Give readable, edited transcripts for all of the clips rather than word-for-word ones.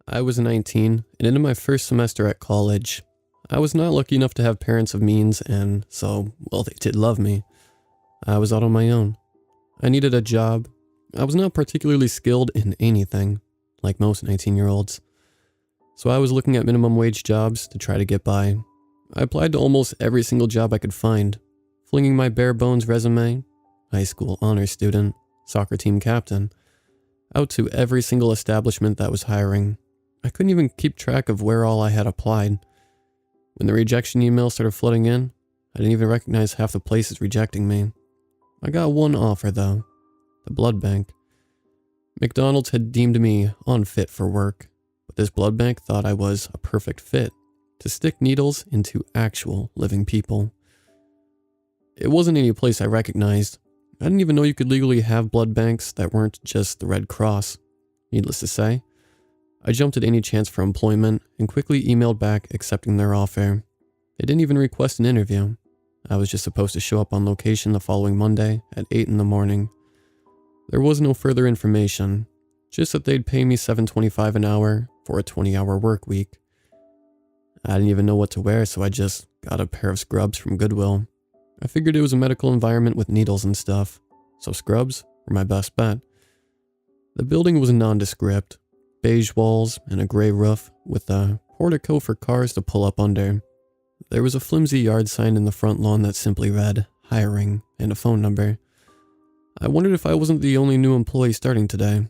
I was 19 and into my first semester at college. I was not lucky enough to have parents of means, and so, well, they did love me. I was out on my own. I needed a job. I was not particularly skilled in anything, like most 19-year-olds. So I was looking at minimum wage jobs to try to get by. I applied to almost every single job I could find, flinging my bare bones resume, high school honor student, soccer team captain, out to every single establishment that was hiring. I couldn't even keep track of where all I had applied. When the rejection emails started flooding in, I didn't even recognize half the places rejecting me. I got one offer though, the blood bank. McDonald's had deemed me unfit for work, but this blood bank thought I was a perfect fit to stick needles into actual living people. It wasn't any place I recognized. I didn't even know you could legally have blood banks that weren't just the Red Cross. Needless to say, I jumped at any chance for employment and quickly emailed back accepting their offer. They didn't even request an interview. I was just supposed to show up on location the following Monday at 8 in the morning. There was no further information, just that they'd pay me $7.25 an hour for a 20-hour work week. I didn't even know what to wear, so I just got a pair of scrubs from Goodwill. I figured it was a medical environment with needles and stuff, so scrubs were my best bet. The building was nondescript, beige walls and a gray roof with a portico for cars to pull up under. There was a flimsy yard sign in the front lawn that simply read, hiring, and a phone number. I wondered if I wasn't the only new employee starting today.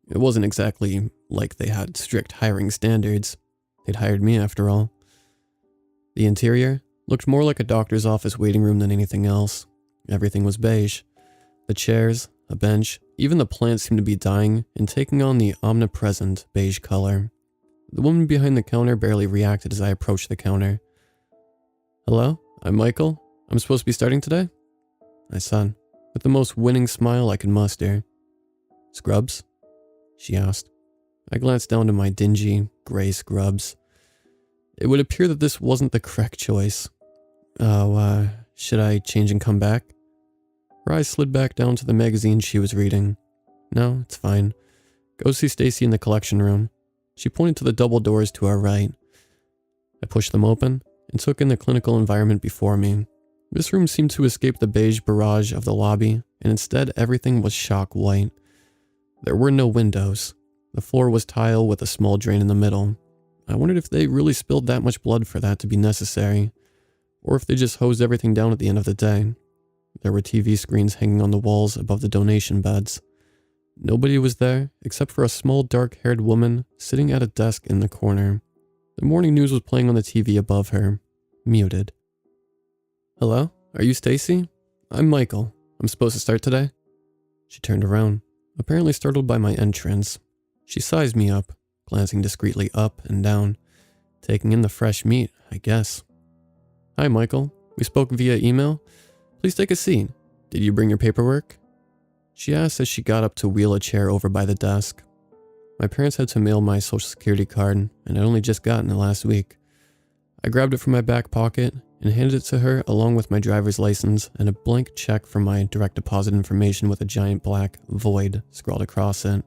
It wasn't exactly like they had strict hiring standards. They'd hired me after all. The interior looked more like a doctor's office waiting room than anything else. Everything was beige. The chairs, a bench, even the plants seemed to be dying and taking on the omnipresent beige color. The woman behind the counter barely reacted as I approached the counter. "Hello, I'm Michael. I'm supposed to be starting today?" I said, with the most winning smile I could muster. "Scrubs?" she asked. I glanced down to my dingy, gray scrubs. It would appear that this wasn't the correct choice. "Oh, should I change and come back?" Her eyes slid back down to the magazine she was reading. "No, it's fine. Go see Stacy in the collection room." She pointed to the double doors to our right. I pushed them open and took in the clinical environment before me. This room seemed to escape the beige barrage of the lobby, and instead everything was shock white. There were no windows. The floor was tile with a small drain in the middle. I wondered if they really spilled that much blood for that to be necessary, or if they just hosed everything down at the end of the day. There were TV screens hanging on the walls above the donation beds. Nobody was there except for a small dark-haired woman sitting at a desk in the corner. The morning news was playing on the TV above her, muted. "Hello? Are you Stacy? I'm Michael. I'm supposed to start today?" She turned around, apparently startled by my entrance. She sized me up, glancing discreetly up and down, taking in the fresh meat, I guess. "Hi, Michael. We spoke via email. Please take a seat. Did you bring your paperwork?" She asked as she got up to wheel a chair over by the desk. My parents had to mail my social security card, and I'd only just gotten it last week. I grabbed it from my back pocket and handed it to her along with my driver's license and a blank check for my direct deposit information with a giant black void scrawled across it.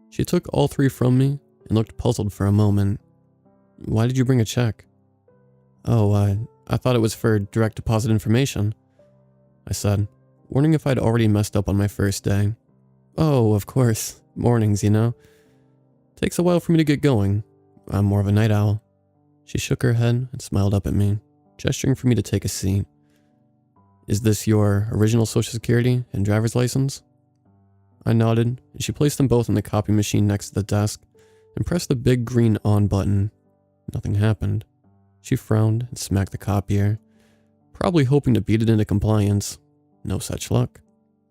She took all three from me and looked puzzled for a moment. "Why did you bring a check?" "Oh, I thought it was for direct deposit information," I said, wondering if I'd already messed up on my first day. "Oh, of course. Mornings, you know. Takes a while for me to get going. I'm more of a night owl." She shook her head and smiled up at me, gesturing for me to take a seat. "Is this your original social security and driver's license?" I nodded, and she placed them both in the copy machine next to the desk and pressed the big green on button. Nothing happened. She frowned and smacked the copier, probably hoping to beat it into compliance. No such luck.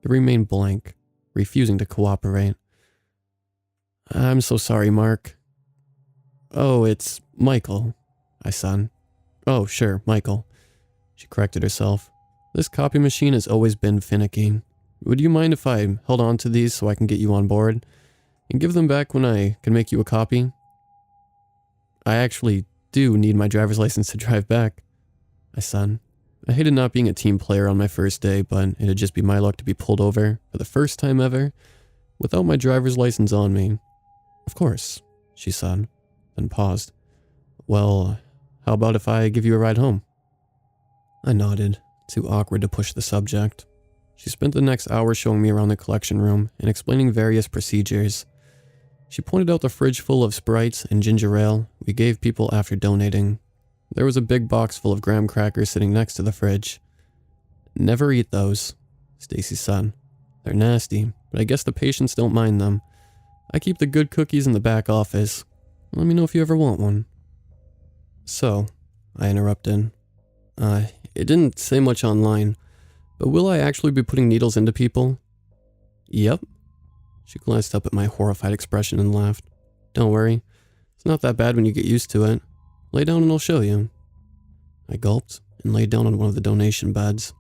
It remained blank, refusing to cooperate. "I'm so sorry, Mark." "Oh, it's Michael," I said. "Oh, sure, Michael." She corrected herself. "This copy machine has always been finicky. Would you mind if I held on to these so I can get you on board and give them back when I can make you a copy?" "I actually do need my driver's license to drive back," I said. I hated not being a team player on my first day, but it'd just be my luck to be pulled over for the first time ever without my driver's license on me. "Of course. she said, then paused. Well, how about if I give you a ride home? I nodded, too awkward to push the subject. She spent the next hour showing me around the collection room and explaining various procedures. She pointed out the fridge full of Sprites and ginger ale we gave people after donating. There was a big box full of graham crackers sitting next to the fridge. Never eat those, Stacy said. They're nasty, but I guess the patients don't mind them. I keep the good cookies in the back office. Let me know if you ever want one. So, I interrupted. It didn't say much online, but will I actually be putting needles into people? Yep. She glanced up at my horrified expression and laughed. Don't worry. It's not that bad when you get used to it. Lay down and I'll show you. I gulped and laid down on one of the donation beds.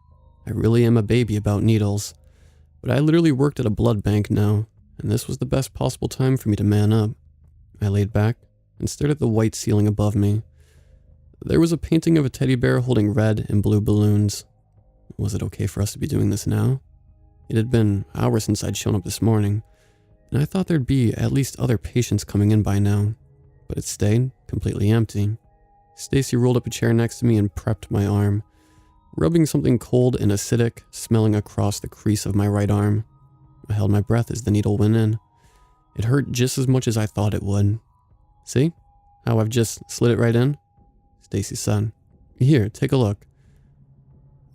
I really am a baby about needles, but I literally worked at a blood bank now, and this was the best possible time for me to man up. I laid back and stared at the white ceiling above me. There was a painting of a teddy bear holding red and blue balloons. Was it okay for us to be doing this now? It had been hours since I'd shown up this morning, and I thought there'd be at least other patients coming in by now, but it stayed completely empty. Stacy rolled up a chair next to me and prepped my arm, rubbing something cold and acidic smelling across the crease of my right arm. I held my breath as the needle went in. It hurt just as much as I thought it would. See how I've just slid it right in? Stacy said. Here, take a look.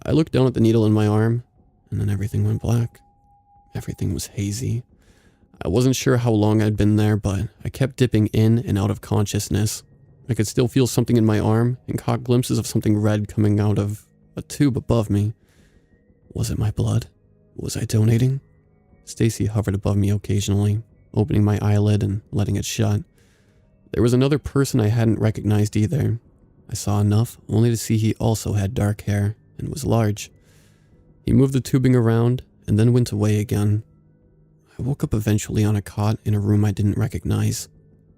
I looked down at the needle in my arm, and then everything went black. Everything was hazy. I wasn't sure how long I'd been there, but I kept dipping in and out of consciousness. I could still feel something in my arm and caught glimpses of something red coming out of a tube above me. Was it my blood? Was I donating? Stacy hovered above me occasionally, opening my eyelid and letting it shut. There was another person I hadn't recognized either. I saw enough only to see he also had dark hair and was large. He moved the tubing around and then went away again. I woke up eventually on a cot in a room I didn't recognize.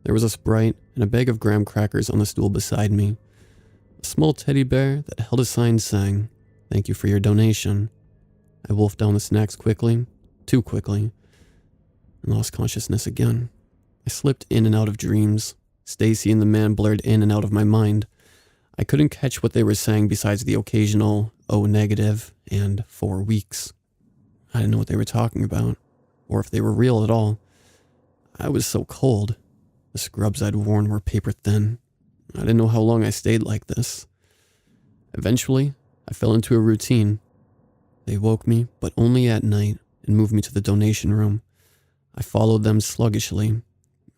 There was a Sprite and a bag of graham crackers on the stool beside me. A small teddy bear that held a sign saying, "Thank you for your donation." I wolfed down the snacks quickly, too quickly, and lost consciousness again. I slipped in and out of dreams. Stacy and the man blurred in and out of my mind. I couldn't catch what they were saying besides the occasional "O negative" and 4 weeks. I didn't know what they were talking about, or if they were real at all. I was so cold. The scrubs I'd worn were paper thin. I didn't know how long I stayed like this. Eventually, I fell into a routine. They woke me, but only at night, and moved me to the donation room. I followed them sluggishly.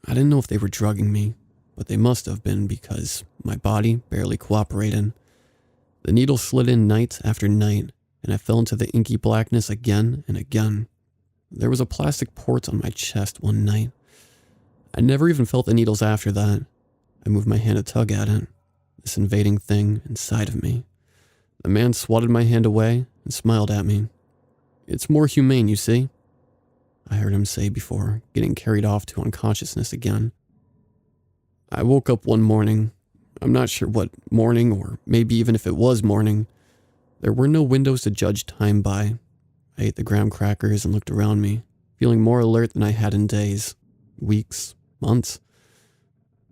I didn't know if they were drugging me, but they must have been because my body barely cooperated. The needle slid in night after night, and I fell into the inky blackness again and again. There was a plastic port on my chest one night. I never even felt the needles after that. I moved my hand to tug at it, this invading thing inside of me. The man swatted my hand away and smiled at me. "It's more humane, you see," I heard him say before getting carried off to unconsciousness again. I woke up one morning. I'm not sure what morning, or maybe even if it was morning. There were no windows to judge time by. I ate the graham crackers and looked around me, feeling more alert than I had in days, weeks, months.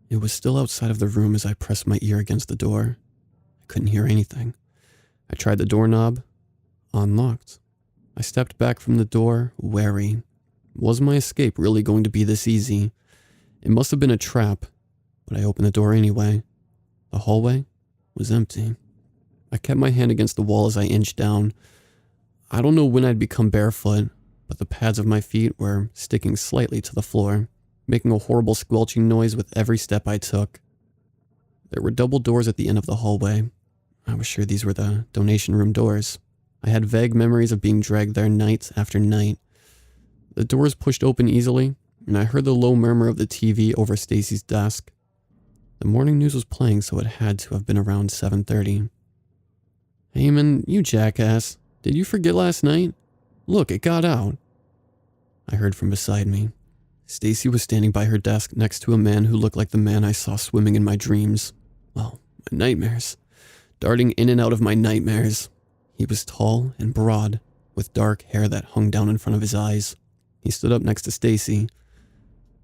It was still outside of the room as I pressed my ear against the door. I couldn't hear anything. I tried the doorknob. Unlocked. I stepped back from the door, wary. Was my escape really going to be this easy? It must have been a trap, but I opened the door anyway. The hallway was empty. I kept my hand against the wall as I inched down. I don't know when I'd become barefoot, but the pads of my feet were sticking slightly to the floor, making a horrible squelching noise with every step I took. There were double doors at the end of the hallway. I was sure these were the donation room doors. I had vague memories of being dragged there night after night. The doors pushed open easily, and I heard the low murmur of the TV over Stacy's desk. The morning news was playing, so it had to have been around 7:30. "Heyman, you jackass. Did you forget last night? Look, it got out." I heard from beside me. Stacy was standing by her desk next to a man who looked like the man I saw swimming in my dreams. Well, my nightmares. Darting in and out of my nightmares. He was tall and broad, with dark hair that hung down in front of his eyes. He stood up next to Stacy.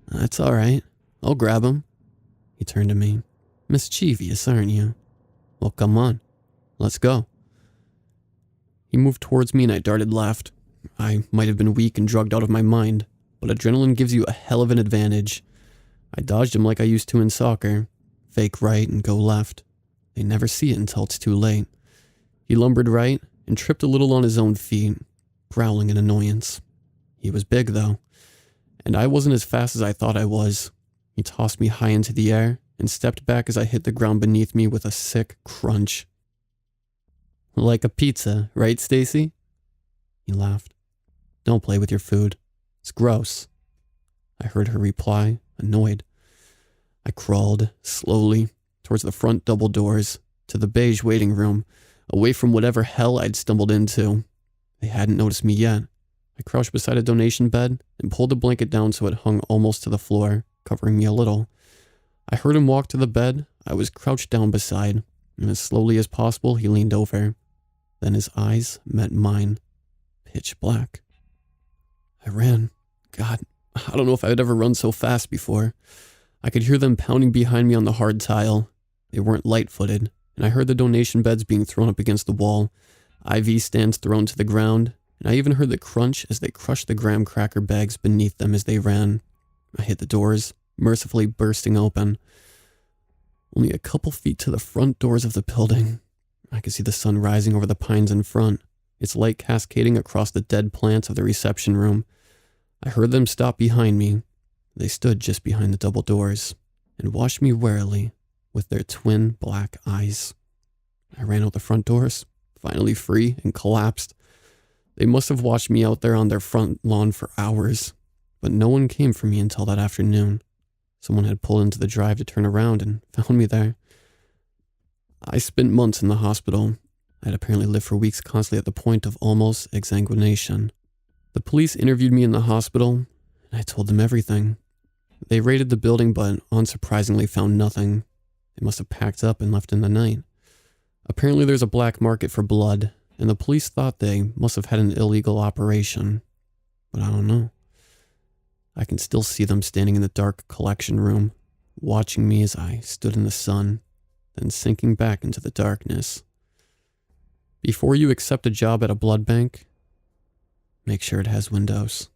"That's all right. I'll grab him. He turned to me. Mischievous, aren't you? Well, come on. Let's go. He moved towards me and I darted left. I might have been weak and drugged out of my mind, but adrenaline gives you a hell of an advantage. I dodged him like I used to in soccer. Fake right and go left. They never see it until it's too late. He lumbered right and tripped a little on his own feet, growling in annoyance. He was big, though, and I wasn't as fast as I thought I was. He tossed me high into the air and stepped back as I hit the ground beneath me with a sick crunch. Like a pizza, right, Stacy? He laughed. Don't play with your food. It's gross. I heard her reply, annoyed. I crawled, slowly, towards the front double doors, to the beige waiting room, away from whatever hell I'd stumbled into. They hadn't noticed me yet. I crouched beside a donation bed and pulled the blanket down so it hung almost to the floor, covering me a little. I heard him walk to the bed I was crouched down beside, and as slowly as possible he leaned over. Then his eyes met mine, pitch black. I ran. God, I don't know if I'd ever run so fast before. I could hear them pounding behind me on the hard tile. They weren't light-footed, and I heard the donation beds being thrown up against the wall, IV stands thrown to the ground, and I even heard the crunch as they crushed the graham cracker bags beneath them as they ran. I hit the doors, mercifully bursting open. Only a couple feet to the front doors of the building. I could see the sun rising over the pines in front, its light cascading across the dead plants of the reception room. I heard them stop behind me. They stood just behind the double doors and watched me warily with their twin black eyes. I ran out the front doors, finally free, and collapsed. They must have watched me out there on their front lawn for hours, but no one came for me until that afternoon. Someone had pulled into the drive to turn around and found me there. I spent months in the hospital. I had apparently lived for weeks constantly at the point of almost exsanguination. The police interviewed me in the hospital, and I told them everything. They raided the building, but unsurprisingly found nothing. They must have packed up and left in the night. Apparently there's a black market for blood, and the police thought they must have had an illegal operation. But I don't know. I can still see them standing in the dark collection room, watching me as I stood in the sun, then sinking back into the darkness. Before you accept a job at a blood bank, make sure it has windows.